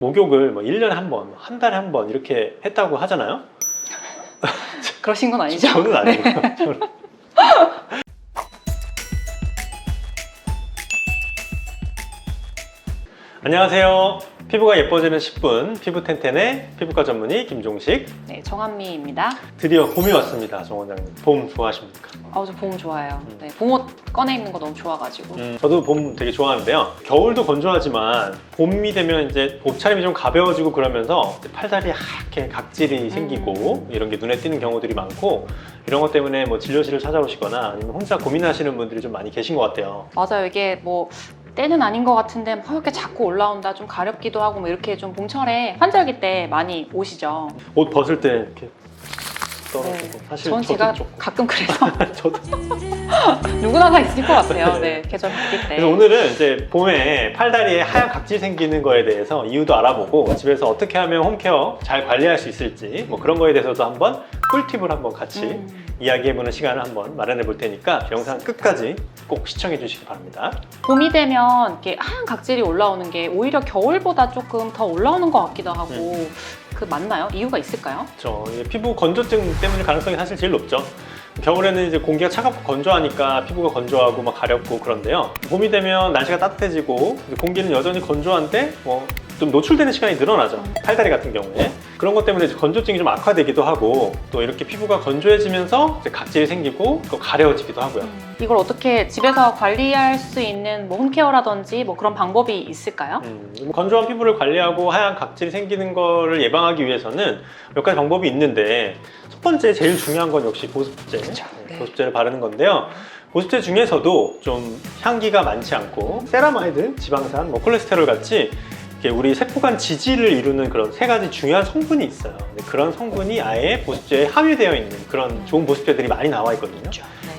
목욕을 뭐 1년에 한 번, 한 달에 한 번 이렇게 했다고 하잖아요. 그러신 건 아니죠? 저는 아니고요. 저는. 안녕하세요. 피부가 예뻐지는 10분 피부텐텐의 피부과 전문의 김종식. 네, 정한미입니다. 드디어 봄이 왔습니다. 정 원장님. 봄 좋아하십니까? 저 봄 좋아해요. 네, 봄옷 꺼내 입는 거 너무 좋아가지고. 저도 봄 되게 좋아하는데요. 겨울도 건조하지만 봄이 되면 이제 옷차림이 좀 가벼워지고 그러면서 팔다리에 하얗게 각질이 생기고 이런 게 눈에 띄는 경우들이 많고, 이런 것 때문에 뭐 진료실을 찾아오시거나 아니면 혼자 고민하시는 분들이 좀 많이 계신 것 같아요. 맞아요. 이게 뭐 때는 아닌 것 같은데 허옇게 자꾸 올라온다, 좀 가렵기도 하고 뭐 이렇게 좀 봄철에 환절기 때 많이 오시죠. 옷 벗을 때 이렇게 떨어지고. 네. 사실 전 저도 제가 조금. 가끔 그래서 저도. 누구나 다 있을 것 같아요. 네, 계절 바뀔 때. 그래서 오늘은 이제 봄에 팔다리에 하얀 각질 생기는 거에 대해서 이유도 알아보고, 집에서 어떻게 하면 홈케어 잘 관리할 수 있을지 뭐 그런 거에 대해서도 한번 꿀팁을 한번 같이 이야기해보는 시간을 한번 마련해 볼 테니까 영상 끝까지 꼭 시청해 주시기 바랍니다. 봄이 되면 이렇게 하얀 각질이 올라오는 게 오히려 겨울보다 조금 더 올라오는 것 같기도 하고, 그 맞나요? 이유가 있을까요? 피부 건조증 때문일 가능성이 사실 제일 높죠. 겨울에는 이제 공기가 차갑고 건조하니까 피부가 건조하고 막 가렵고 그런데요. 봄이 되면 날씨가 따뜻해지고 공기는 여전히 건조한데 좀 노출되는 시간이 늘어나죠. 팔다리 같은 경우에. 그런 것 때문에 이제 건조증이 좀 악화되기도 하고, 또 이렇게 피부가 건조해지면서 이제 각질이 생기고 또 가려워지기도 하고요. 이걸 어떻게 집에서 관리할 수 있는 뭐 홈케어라든지 뭐 그런 방법이 있을까요? 건조한 피부를 관리하고 하얀 각질이 생기는 거를 예방하기 위해서는 몇 가지 방법이 있는데, 첫 번째 제일 중요한 건 역시 보습제. 네. 보습제를 바르는 건데요. 보습제 중에서도 좀 향기가 많지 않고 세라마이드, 지방산, 콜레스테롤 같이 우리 세포간 지질을 이루는 그런 세 가지 중요한 성분이 있어요. 그런 성분이 아예 보습제에 함유되어 있는 그런 좋은 보습제들이 많이 나와 있거든요.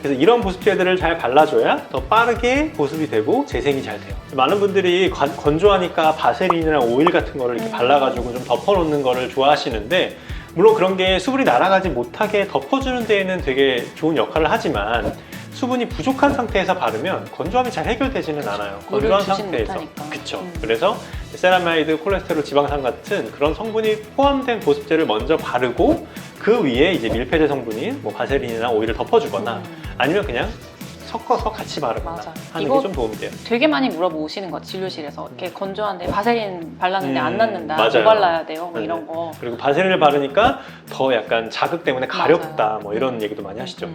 그래서 이런 보습제들을 잘 발라줘야 더 빠르게 보습이 되고 재생이 잘 돼요. 많은 분들이 건조하니까 바세린이나 오일 같은 거를 이렇게 발라가지고 좀 덮어놓는 거를 좋아하시는데, 물론 그런 게 수분이 날아가지 못하게 덮어주는 데에는 되게 좋은 역할을 하지만, 수분이 부족한 상태에서 바르면 건조함이 잘 해결되지는 않아요. 건조한 상태에서. 그렇죠. 그래서 세라마이드, 콜레스테롤, 지방산 같은 그런 성분이 포함된 보습제를 먼저 바르고, 그 위에 이제 밀폐제 성분인 바세린이나 오일을 덮어주거나 아니면 그냥 섞어서 같이 바르거나 하는 게 좀 도움이 돼요. 되게 많이 물어보시는 것 같아요. 진료실에서. 이렇게 건조한데 바세린 발랐는데 안 낫는다. 맞아요. 뭐 발라야 돼요? 뭐 이런 거. 그리고 바세린을 바르니까 더 약간 자극 때문에 가렵다. 맞아요. 뭐 이런 얘기도 많이 하시죠.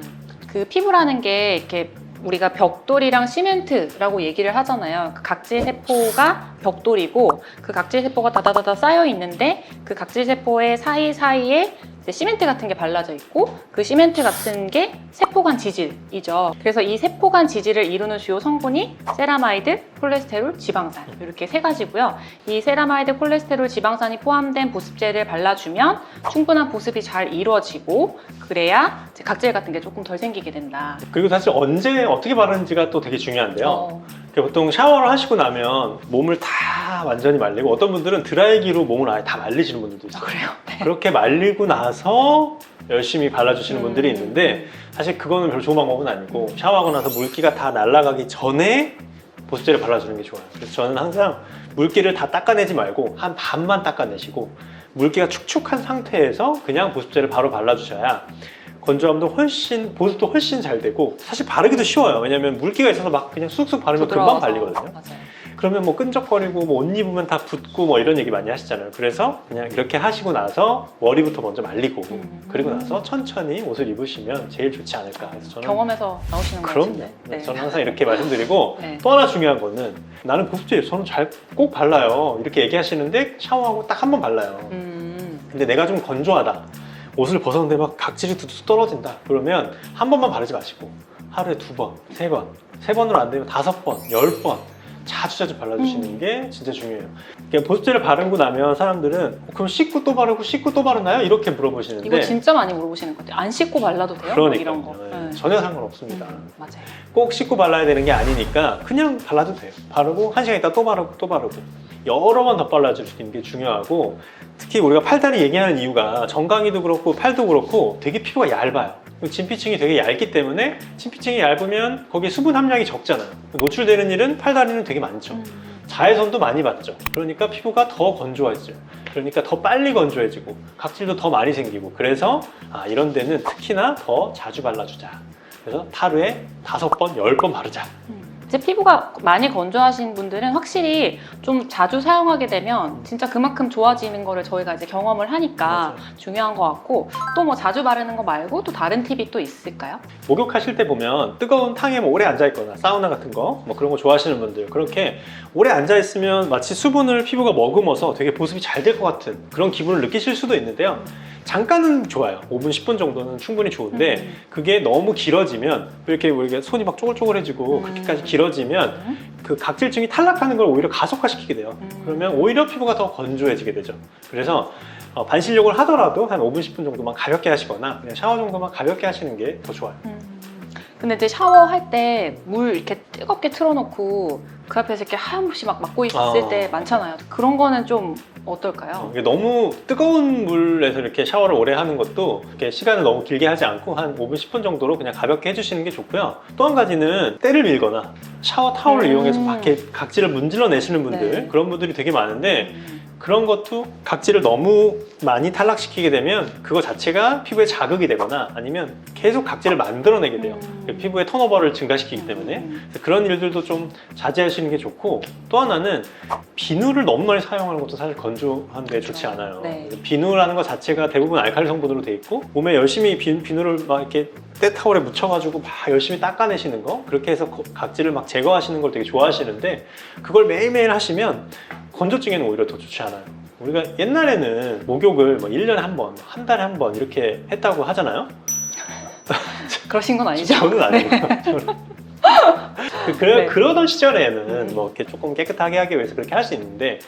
그 피부라는 게 이렇게 우리가 벽돌이랑 시멘트라고 얘기를 하잖아요. 그 각질 세포가 벽돌이고, 그 각질 세포가 다다다다 쌓여 있는데, 그 각질 세포의 사이사이에 시멘트 같은 게 발라져 있고, 그 시멘트 같은 게 세포간 지질이죠. 그래서 이 세포간 지질을 이루는 주요 성분이 세라마이드, 콜레스테롤, 지방산, 이렇게 세 가지고요. 이 세라마이드, 콜레스테롤, 지방산이 포함된 보습제를 발라주면 충분한 보습이 잘 이루어지고, 그래야 각질 같은 게 조금 덜 생기게 된다. 그리고 사실 언제 어떻게 바르는지가 또 되게 중요한데요. 보통 샤워를 하시고 나면 몸을 다 완전히 말리고, 어떤 분들은 드라이기로 몸을 아예 다 말리시는 분들도 있어요. 그래요? 네. 그렇게 말리고 나서 열심히 발라주시는 분들이 있는데, 사실 그거는 별로 좋은 방법은 아니고, 샤워하고 나서 물기가 다 날아가기 전에 보습제를 발라주는 게 좋아요. 그래서 저는 항상 물기를 다 닦아내지 말고 한 반만 닦아내시고, 물기가 축축한 상태에서 그냥 보습제를 바로 발라주셔야 건조함도 보습도 훨씬 잘 되고, 사실 바르기도 쉬워요. 왜냐면 물기가 있어서 막 그냥 쑥쑥 바르면 금방 발리거든요. 맞아요. 그러면 끈적거리고 옷 입으면 다 붓고 이런 얘기 많이 하시잖아요. 그래서 그냥 이렇게 하시고 나서 머리부터 먼저 말리고, 그리고 나서 천천히 옷을 입으시면 제일 좋지 않을까. 그래서 저는 경험에서 나오시는 거 그럼요. 같은데. 네. 저는 항상 이렇게 말씀드리고, 네. 또 하나 중요한 거는, 나는 보습제 저는 꼭 발라요. 이렇게 얘기하시는데 샤워하고 딱 한 번 발라요. 근데 내가 좀 건조하다, 옷을 벗었는데 막 각질이 뚝뚝 떨어진다, 그러면 한 번만 바르지 마시고 하루에 2번, 3번, 3번으로 안 되면 5번, 10번 자주 발라주시는 게 진짜 중요해요. 그러니까 보습제를 바르고 나면 사람들은 그럼 씻고 또 바르고 씻고 또 바르나요? 이렇게 물어보시는데, 이거 진짜 많이 물어보시는 것 같아요. 안 씻고 발라도 돼요? 그러니까요. 이런 거. 네. 전혀 상관없습니다. 맞아요. 꼭 씻고 발라야 되는 게 아니니까 그냥 발라도 돼요. 바르고 1시간 있다 또 바르고 또 바르고 여러 번 더 발라주시는 게 중요하고, 특히 우리가 팔다리 얘기하는 이유가 정강이도 그렇고 팔도 그렇고 되게 피부가 얇아요. 진피층이 되게 얇기 때문에, 진피층이 얇으면 거기에 수분 함량이 적잖아요. 노출되는 일은 팔다리는 되게 많죠. 자외선도 많이 받죠. 그러니까 피부가 더 건조해져요. 그러니까 더 빨리 건조해지고 각질도 더 많이 생기고, 그래서 이런 데는 특히나 더 자주 발라주자. 그래서 하루에 5번, 10번 바르자. 제 피부가 많이 건조하신 분들은 확실히 좀 자주 사용하게 되면 진짜 그만큼 좋아지는 거를 저희가 이제 경험을 하니까 맞아요. 중요한 것 같고, 또 뭐 자주 바르는 거 말고 또 다른 팁이 또 있을까요? 목욕하실 때 보면 뜨거운 탕에 뭐 오래 앉아있거나 사우나 같은 거 뭐 그런 거 좋아하시는 분들, 그렇게 오래 앉아있으면 마치 수분을 피부가 머금어서 되게 보습이 잘 될 것 같은 그런 기분을 느끼실 수도 있는데요. 잠깐은 좋아요. 5분, 10분 정도는 충분히 좋은데 그게 너무 길어지면, 이렇게 우리가 손이 막 쪼글쪼글해지고 그렇게까지 길어지면 그 각질층이 탈락하는 걸 오히려 가속화시키게 돼요. 그러면 오히려 피부가 더 건조해지게 되죠. 그래서 반신욕을 하더라도 한 5분, 10분 정도만 가볍게 하시거나 그냥 샤워 정도만 가볍게 하시는 게 더 좋아요. 근데 이제 샤워할 때 물 이렇게 뜨겁게 틀어놓고 그 앞에서 이렇게 하염없이 막 막고 있을 때 많잖아요. 그런 거는 좀 어떨까요? 이게 너무 뜨거운 물에서 이렇게 샤워를 오래 하는 것도 이렇게 시간을 너무 길게 하지 않고 한 5분, 10분 정도로 그냥 가볍게 해주시는 게 좋고요. 또 한 가지는 때를 밀거나 샤워 타올을 이용해서 밖에 각질을 문질러 내시는 분들, 네. 그런 분들이 되게 많은데 그런 것도 각질을 너무 많이 탈락시키게 되면 그거 자체가 피부에 자극이 되거나 아니면 계속 각질을 만들어내게 돼요. 피부의 턴오버를 증가시키기 때문에. 그래서 그런 일들도 좀 자제하시는 게 좋고, 또 하나는 비누를 너무 많이 사용하는 것도 사실 건조한 데 좋지 않아요. 네. 비누라는 것 자체가 대부분 알칼리 성분으로 돼 있고, 몸에 열심히 비누를 막 이렇게 때타올에 묻혀가지고 막 열심히 닦아내시는 거, 그렇게 해서 각질을 막 제거하시는 걸 되게 좋아하시는데 그걸 매일매일 하시면 건조증에는 오히려 더 좋지 않아요. 우리가 옛날에는 목욕을 뭐 1년에 한 번, 한 달에 한 번 이렇게 했다고 하잖아요. 그러신 건 아니죠? 저는 아니에요. 네. 그러던 시절에는 뭐 이렇게 조금 깨끗하게 하기 위해서 그렇게 할 수 있는데,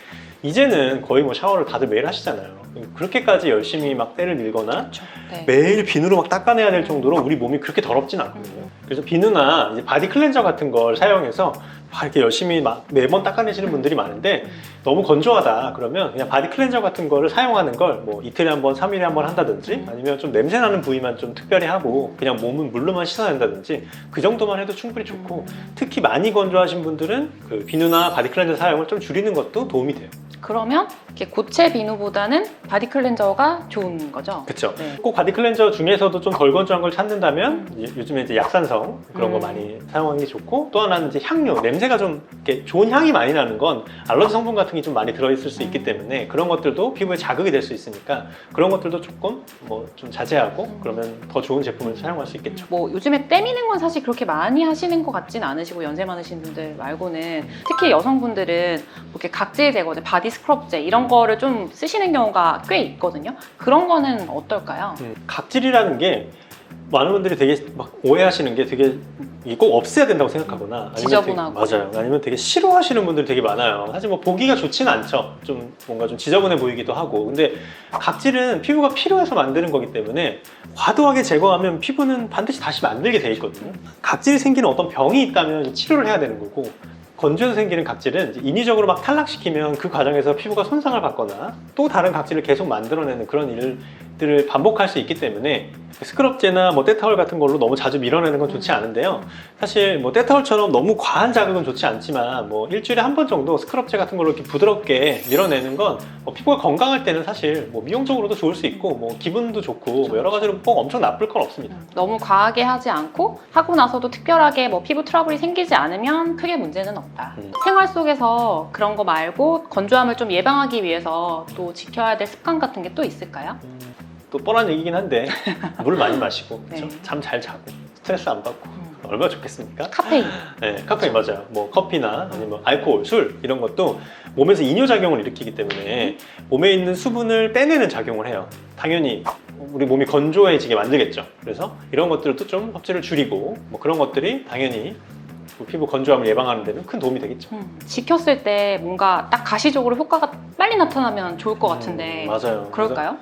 이제는 거의 뭐 샤워를 다들 매일 하시잖아요. 그렇게까지 열심히 막 때를 밀거나 그렇죠. 네. 매일 비누로 막 닦아내야 될 정도로 우리 몸이 그렇게 더럽진 않거든요. 그래서 비누나 이제 바디 클렌저 같은 걸 사용해서 막 이렇게 열심히 막 매번 닦아내시는 분들이 많은데, 너무 건조하다 그러면 그냥 바디 클렌저 같은 거를 사용하는 걸 뭐 이틀에 한 번, 3일에 한 번 한다든지, 아니면 좀 냄새 나는 부위만 좀 특별히 하고 그냥 몸은 물로만 씻어낸다든지, 그 정도만 해도 충분히 좋고, 특히 많이 건조하신 분들은 그 비누나 바디 클렌저 사용을 좀 줄이는 것도 도움이 돼요. 그러면 이렇게 고체 비누보다는 바디 클렌저가 좋은 거죠? 그렇죠. 네. 꼭 바디 클렌저 중에서도 좀 덜 건조한 걸 찾는다면 요즘에 이제 약산성 그런 거 많이 사용하는 게 좋고, 또 하나는 이제 향료, 냄새가 좀 이렇게 좋은 향이 많이 나는 건 알러지 성분 같은 게 좀 많이 들어있을 수 있기 때문에 그런 것들도 피부에 자극이 될 수 있으니까 그런 것들도 조금 뭐 좀 자제하고 그러면 더 좋은 제품을 사용할 수 있겠죠. 뭐 요즘에 때미는 건 사실 그렇게 많이 하시는 것 같진 않으시고, 연세 많으신 분들 말고는 특히 여성분들은 뭐 이렇게 각질 제거제, 바디 스크럽제 이런 거를 좀 쓰시는 경우가 꽤 있거든요. 그런 거는 어떨까요? 각질이라는 게 많은 분들이 되게 막 오해하시는 게, 되게 이게 꼭 없애야 된다고 생각하거나 아니면 지저분하고. 맞아요. 아니면 되게 싫어하시는 분들이 되게 많아요. 사실 뭐 보기가 좋지는 않죠. 좀 뭔가 좀 지저분해 보이기도 하고. 근데 각질은 피부가 필요해서 만드는 거기 때문에 과도하게 제거하면 피부는 반드시 다시 만들게 돼 있거든요. 각질이 생기는 어떤 병이 있다면 치료를 해야 되는 거고, 건조해서 생기는 각질은 이제 인위적으로 막 탈락시키면 그 과정에서 피부가 손상을 받거나 또 다른 각질을 계속 만들어내는 그런 일들을 반복할 수 있기 때문에 스크럽제나 뭐 때타올 같은 걸로 너무 자주 밀어내는 건 좋지 않은데요. 사실 뭐 때타올처럼 너무 과한 자극은 좋지 않지만 뭐 일주일에 한 번 정도 스크럽제 같은 걸로 이렇게 부드럽게 밀어내는 건 뭐 피부가 건강할 때는 사실 뭐 미용적으로도 좋을 수 있고 뭐 기분도 좋고 뭐 여러 가지로 꼭 엄청 나쁠 건 없습니다. 너무 과하게 하지 않고 하고 나서도 특별하게 뭐 피부 트러블이 생기지 않으면 크게 문제는 없다. 생활 속에서 그런 거 말고 건조함을 좀 예방하기 위해서 또 지켜야 될 습관 같은 게 또 있을까요? 또 뻔한 얘기긴 한데 물 많이 마시고 네. 잠 잘 자고 스트레스 안 받고 얼마나 좋겠습니까? 카페인. 네, 카페인 맞아요. 뭐 커피나 아니면 알코올, 술 이런 것도 몸에서 이뇨작용을 일으키기 때문에 몸에 있는 수분을 빼내는 작용을 해요. 당연히 우리 몸이 건조해지게 만들겠죠. 그래서 이런 것들도 좀 섭취를 줄이고 뭐 그런 것들이 당연히 피부 건조함을 예방하는 데는 큰 도움이 되겠죠. 지켰을 때 뭔가 딱 가시적으로 효과가 빨리 나타나면 좋을 것 같은데 맞아요. 그럴까요?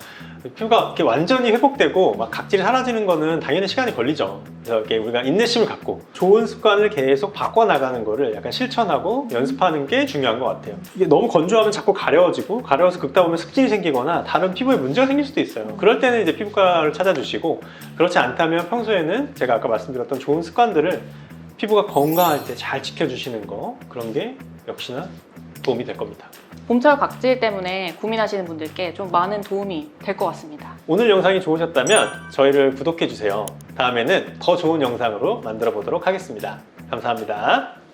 피부가 이렇게 완전히 회복되고 막 각질이 사라지는 거는 당연히 시간이 걸리죠. 그래서 이렇게 우리가 인내심을 갖고 좋은 습관을 계속 바꿔나가는 거를 약간 실천하고 연습하는 게 중요한 것 같아요. 이게 너무 건조하면 자꾸 가려워지고, 가려워서 긁다 보면 습진이 생기거나 다른 피부에 문제가 생길 수도 있어요. 그럴 때는 이제 피부과를 찾아주시고, 그렇지 않다면 평소에는 제가 아까 말씀드렸던 좋은 습관들을 피부가 건강할 때 잘 지켜주시는 거, 그런 게 역시나 도움이 될 겁니다. 봄철 각질 때문에 고민하시는 분들께 좀 많은 도움이 될 것 같습니다. 오늘 영상이 좋으셨다면 저희를 구독해주세요. 다음에는 더 좋은 영상으로 만들어 보도록 하겠습니다. 감사합니다.